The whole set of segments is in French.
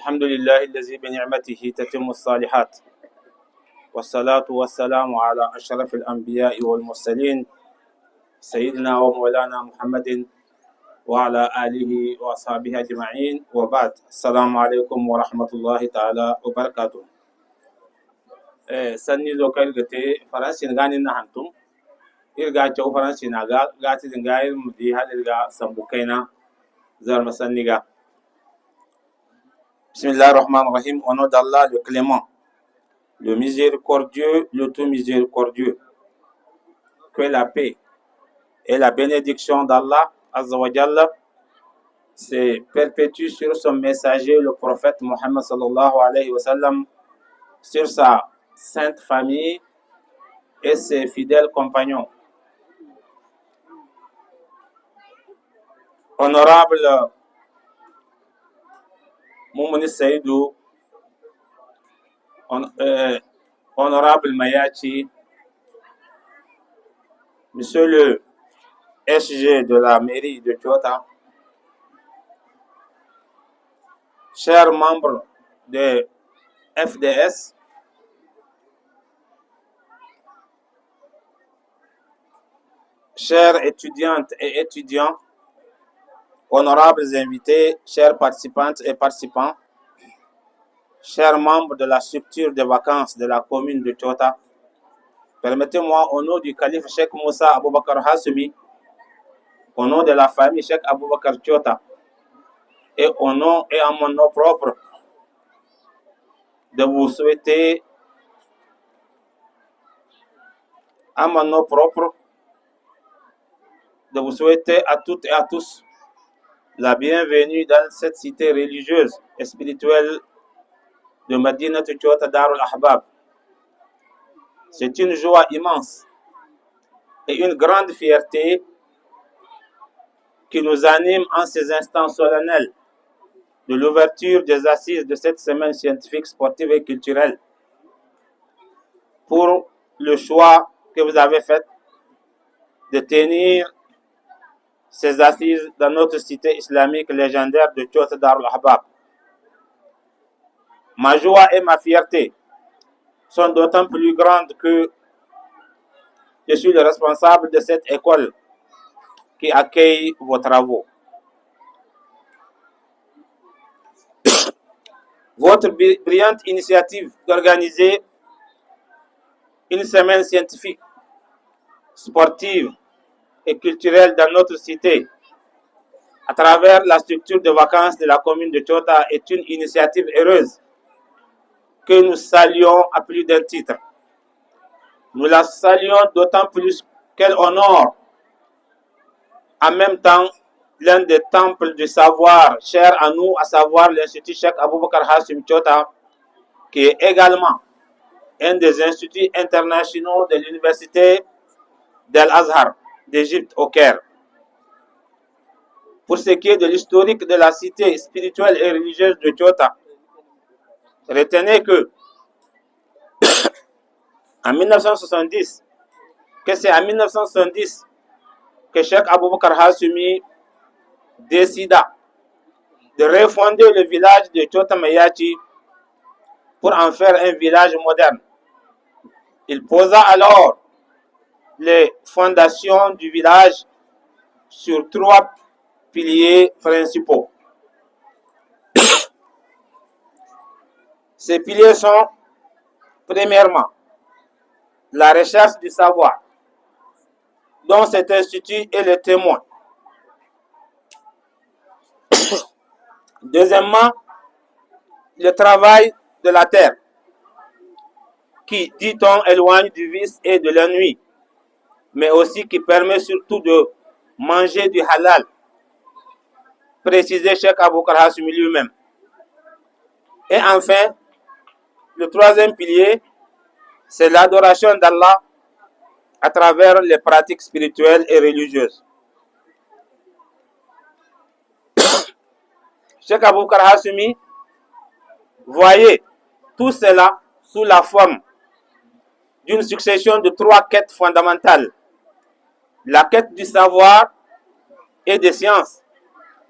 الحمد لله الذي بنعمته تتم الصالحات والصلاة والسلام على أشرف الأنبياء والمرسلين سيدنا ومولانا محمد وعلى آله وأصحابه أجمعين وبعد السلام عليكم ورحمة الله تعالى وبركاته. سني زوكاي غتي فرنسي غاني نحنتم إرجع جو فرنسي ناغا غاتي زنغاي مدي هالرجع سمبوكينا زار مسنيغا. Bismillah ar-Rahman ar-Rahim, au nom d'Allah le clément, le miséricordieux, le tout miséricordieux. Que la paix et la bénédiction d'Allah Azza wa Jalla se perpétuent sur son messager, le prophète Mohammed sallallahu alayhi wa sallam, sur sa sainte famille et ses fidèles compagnons. Honorable Moumouni Saïdou, honorable Mayachi, monsieur le SG de la mairie de Tchota, chers membres de FDS, chères étudiantes et étudiants, honorables invités, chers participantes et participants, chers membres de la structure de vacances de la commune de Tchota, permettez-moi au nom du calife Cheikh Moussa Aboubakar Hassoumi, au nom de la famille Cheikh Aboubakar Tchota et au nom et en mon nom propre, de vous souhaiter à toutes et à tous la bienvenue dans cette cité religieuse et spirituelle de Madinat Tchota Darul Ahbab. C'est une joie immense et une grande fierté qui nous anime en ces instants solennels de l'ouverture des assises de cette semaine scientifique, sportive et culturelle, pour le choix que vous avez fait de tenir ces assises dans notre cité islamique légendaire de Tchota Darul Ahbab. Ma joie et ma fierté sont d'autant plus grandes que je suis le responsable de cette école qui accueille vos travaux. Votre brillante initiative d'organiser une semaine scientifique, sportive et culturelle dans notre cité à travers la structure de vacances de la commune de Tchota est une initiative heureuse que nous saluons à plus d'un titre. Nous la saluons d'autant plus qu'elle honore en même temps l'un des temples du savoir cher à nous, à savoir l'Institut Cheikh Aboubakar Hassoumi Tchota, qui est également un des instituts internationaux de l'université d'Al-Azhar d'Égypte au Caire. Pour ce qui est de l'historique de la cité spirituelle et religieuse de Tchota, retenez que c'est en 1970 que Cheikh Aboubakar Hassoumi décida de refonder le village de Tchota Mayachi pour en faire un village moderne. Il posa alors les fondations du village sur 3 piliers principaux. Ces piliers sont, premièrement, la recherche du savoir, dont cet institut est le témoin. Deuxièmement, le travail de la terre, qui, dit-on, éloigne du vice et de l'ennui, mais aussi qui permet surtout de manger du halal, précisait Cheikh Aboubakar Hassoumi lui-même. Et enfin, le troisième pilier, c'est l'adoration d'Allah à travers les pratiques spirituelles et religieuses. Cheikh Aboubakar Hassoumi voyait tout cela sous la forme d'une succession de 3 quêtes fondamentales. La quête du savoir et des sciences,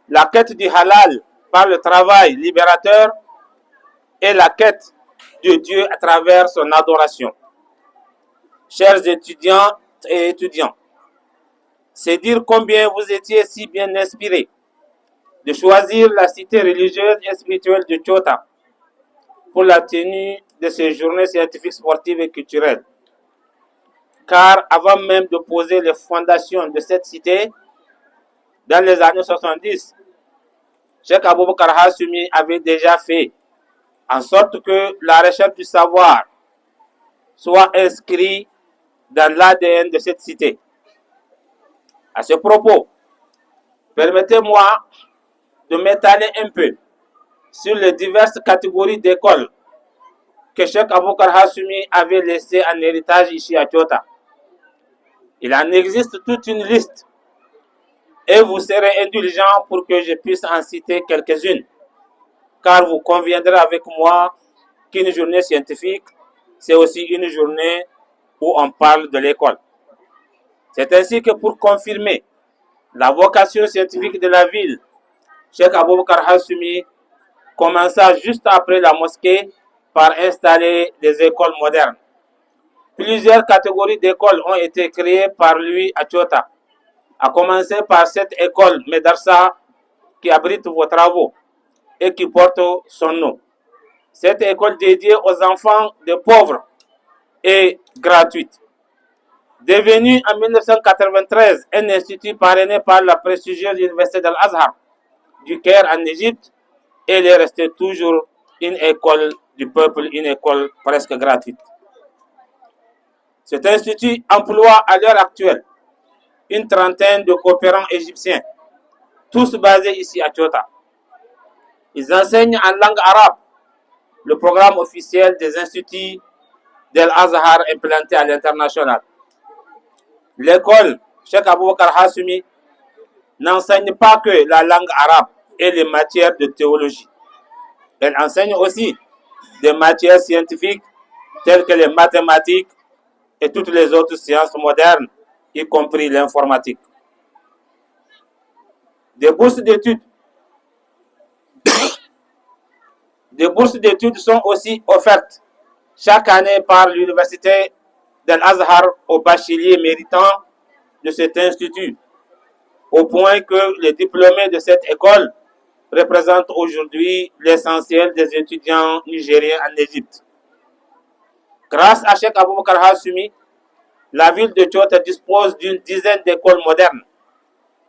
la quête du halal par le travail libérateur et la quête de Dieu à travers son adoration. Chers étudiantes et étudiants, c'est dire combien vous étiez si bien inspirés de choisir la cité religieuse et spirituelle de Chota pour la tenue de ces journées scientifiques, sportives et culturelles. Car avant même de poser les fondations de cette cité, dans les années 70, Cheikh Aboubakar Hassoumi avait déjà fait en sorte que la recherche du savoir soit inscrite dans l'ADN de cette cité. À ce propos, permettez-moi de m'étaler un peu sur les diverses catégories d'écoles que Cheikh Aboubakar Hassoumi avait laissées en héritage ici à Chota. Il en existe toute une liste et vous serez indulgents pour que je puisse en citer quelques-unes, car vous conviendrez avec moi qu'une journée scientifique, c'est aussi une journée où on parle de l'école. C'est ainsi que pour confirmer la vocation scientifique de la ville, Cheikh Aboubakar Hassoumi commença juste après la mosquée par installer des écoles modernes. Plusieurs catégories d'écoles ont été créées par lui à Chota, à commencer par cette école Medarsa qui abrite vos travaux et qui porte son nom. Cette école dédiée aux enfants de pauvres est gratuite. Devenue en 1993 un institut parrainé par la prestigieuse Université d'Al-Azhar du Caire en Égypte, elle est restée toujours une école du peuple, une école presque gratuite. Cet institut emploie à l'heure actuelle une trentaine de coopérants égyptiens, tous basés ici à Chota. Ils enseignent en langue arabe, le programme officiel des instituts d'Al-Azhar implanté à l'international. L'école Cheikh Aboubakar Hassoumi n'enseigne pas que la langue arabe et les matières de théologie. Elle enseigne aussi des matières scientifiques telles que les mathématiques et toutes les autres sciences modernes, y compris l'informatique. Des bourses d'études sont aussi offertes chaque année par l'Université d'Al-Azhar aux bacheliers méritants de cet institut, au point que les diplômés de cette école représentent aujourd'hui l'essentiel des étudiants nigériens en Égypte. Grâce à Cheikh Aboubakar Hassoumi, la ville de Chota dispose d'une dizaine d'écoles modernes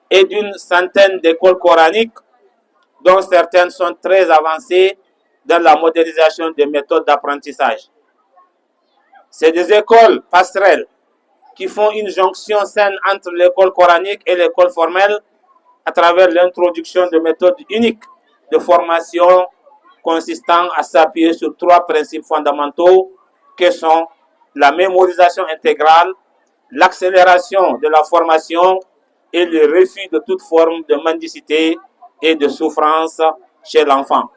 et d'une centaine d'écoles coraniques, dont certaines sont très avancées dans la modernisation des méthodes d'apprentissage. C'est des écoles passerelles qui font une jonction saine entre l'école coranique et l'école formelle à travers l'introduction de méthodes uniques de formation consistant à s'appuyer sur trois principes fondamentaux que sont la mémorisation intégrale, l'accélération de la formation et le refus de toute forme de mendicité et de souffrance chez l'enfant.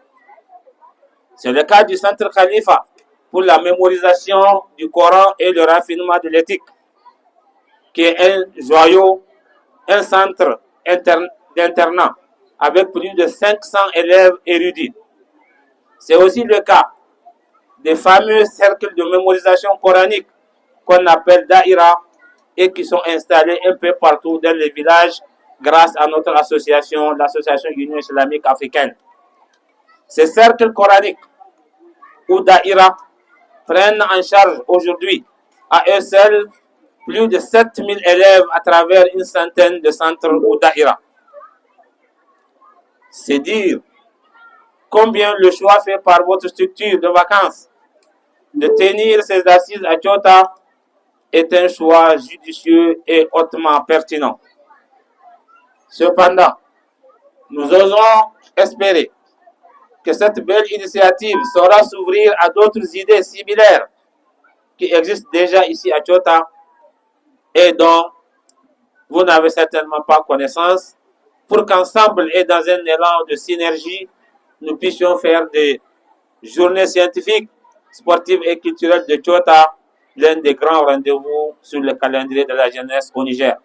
C'est le cas du Centre Khalifa pour la mémorisation du Coran et le raffinement de l'éthique, qui est un joyau, un centre d'internat avec plus de 500 élèves érudits. C'est aussi le cas des fameux cercles de mémorisation coranique qu'on appelle Daïra et qui sont installés un peu partout dans les villages grâce à notre association, l'association Union islamique africaine. Ces cercles coraniques ou Daïra prennent en charge aujourd'hui à eux seuls plus de 7000 élèves à travers une centaine de centres ou Daïra. C'est dire combien le choix fait par votre structure de vacances de tenir ses assises à Chota est un choix judicieux et hautement pertinent. Cependant, nous osons espérer que cette belle initiative saura s'ouvrir à d'autres idées similaires qui existent déjà ici à Chota et dont vous n'avez certainement pas connaissance, pour qu'ensemble et dans un élan de synergie, nous puissions faire des journées scientifiques, sportives et culturelles de Chota l'un des grands rendez-vous sur le calendrier de la jeunesse au Niger.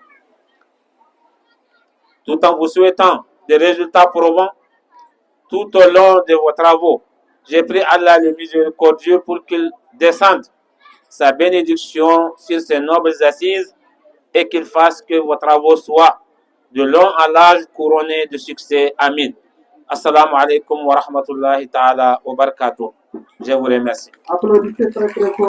Tout en vous souhaitant des résultats probants tout au long de vos travaux J'ai prié Allah le miséricordieux pour qu'il descende sa bénédiction sur ces nobles assises et qu'il fasse que vos travaux soient de long en large couronnés de succès. Amin. Assalamu alaikum wa rahmatullahi ta'ala wa barakatuh. Je vous remercie. Applaudissez très très fort.